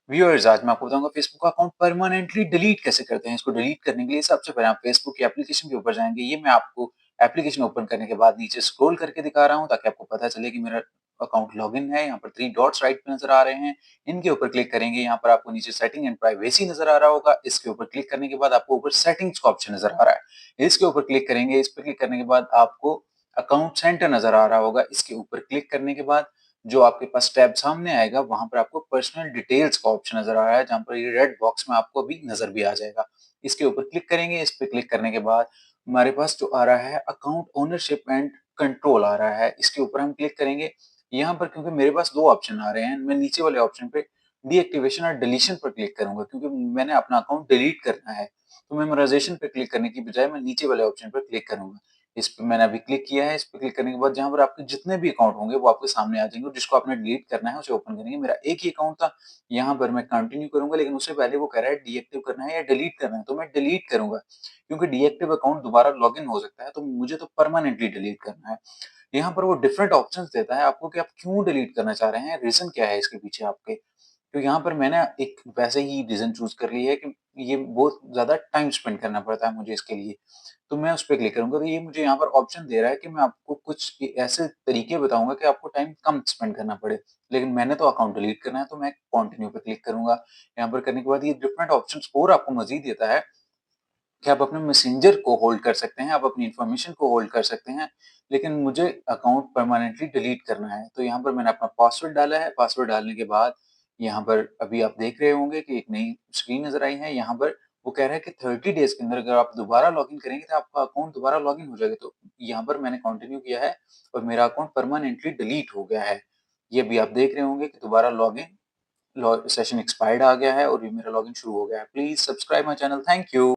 Viewers, आज मैं आपको बताऊँगा फेसबुक का अकाउंट परमानेंटली डिलीट कैसे करते हैं। इसको डिलीट करने के लिए सबसे पहले आप फेसबुक की एप्लीकेशन के ऊपर जाएँगे। ये मैं आपको एप्लीकेशन ओपन करने के बाद नीचे स्क्रॉल करके दिखा रहा हूँ ताकि आपको पता चले कि मेरा अकाउंट लॉगिन है। यहाँ पर 3 डॉट्स राइट पे नज़र आ रहे हैं। इनके ऊपर क्लिक करेंगे, यहाँ पर आपको नीचे सेटिंग एंड प्राइवेसी नज़र आ रहा होगा। इसके ऊपर क्लिक करने के बाद आपको ऊपर सेटिंग्स का ऑप्शन नज़र आ रहा है। इसके ऊपर क्लिक करेंगे, इस पे क्लिक करने के बाद आपको अकाउंट सेंटर नज़र आ रहा होगा। इसके ऊपर क्लिक करने के बाद जो आपके पास टैब सामने आएगा, वहाँ पर आपको पर्सनल डिटेल्स का ऑप्शन नज़र आ रहा है, जहाँ पर ये रेड बॉक्स में आपको अभी नज़र भी आ जाएगा। इसके ऊपर क्लिक करेंगे, इस पे क्लिक करने के बाद हमारे पास जो आ रहा है अकाउंट ओनरशिप एंड कंट्रोल आ रहा है। इसके ऊपर हम क्लिक करेंगे। यहाँ पर क्योंकि मेरे पास 2 ऑप्शन आ रहे हैं, मैं नीचे वाले ऑप्शन पे डीएक्टिवेशन और डिलीशन पर क्लिक करूँगा क्योंकि मैंने अपना अकाउंट डिलीट करना है। तो मेमोराइज़ेशन पे क्लिक करने की बजाय मैं नीचे वाले ऑप्शन पर क्लिक करूँगा। इस पे मैंने अभी क्लिक किया है, इस पे क्लिक करने के बाद जहाँ पर आपके जितने भी अकाउंट होंगे वो आपके सामने आ जाएँगे और जिसको आपने डिलीट करना है उसे ओपन करेंगे। मेरा एक ही अकाउंट था, यहाँ पर मैं कंटिन्यू करूँगा लेकिन उससे पहले वो कह रहा है डीएक्टिव करना है या डिलीट करना है, तो मैं डिलीट करूँगा क्योंकि डीएक्टिव अकाउंट दोबारा लॉगिन हो सकता है, तो मुझे तो परमानेंटली डिलीट करना है। यहाँ पर वो डिफरेंट ऑप्शंस देता है आपको कि आप क्यों डिलीट करना चाह रहे हैं, रीज़न क्या है इसके पीछे आपके। तो यहाँ पर मैंने एक वैसे ही रीज़न चूज़ कर लिया है कि ये बहुत ज़्यादा टाइम स्पेंड करना पड़ता है मुझे इसके लिए। तो मैं उस पे क्लिक करूँगा, तो ये मुझे यहाँ पर ऑप्शन दे रहा है कि मैं आपको कुछ ऐसे तरीके बताऊँगा कि आपको टाइम कम स्पेंड करना पड़े। लेकिन मैंने तो अकाउंट डिलीट करना है, तो मैं कंटिन्यू पे क्लिक करूँगा। यहाँ पर करने के बाद ये डिफरेंट ऑप्शंस और आपको मज़ीद देता है कि आप अपने मैसेंजर को होल्ड कर सकते हैं, आप अपनी इन्फॉर्मेशन को होल्ड कर सकते हैं, लेकिन मुझे अकाउंट परमानेंटली डिलीट करना है। तो यहाँ पर मैंने अपना पासवर्ड डाला है, पासवर्ड डालने के बाद यहाँ पर अभी आप देख रहे होंगे कि एक नई स्क्रीन नज़र आई है। यहाँ पर वो कह रहा है कि 30 डेज़ के अंदर अगर आप दोबारा लॉगिन करेंगे तो आपका अकाउंट दोबारा लॉगिन हो जाएगा। तो यहाँ पर मैंने कंटिन्यू किया है और मेरा अकाउंट परमानेंटली डिलीट हो गया है। ये अभी आप देख रहे होंगे कि दोबारा लॉगिन लॉ सेशन एक्सपायर्ड आ गया है और ये मेरा लॉगिन शुरू हो गया है। Please subscribe my channel. Thank you.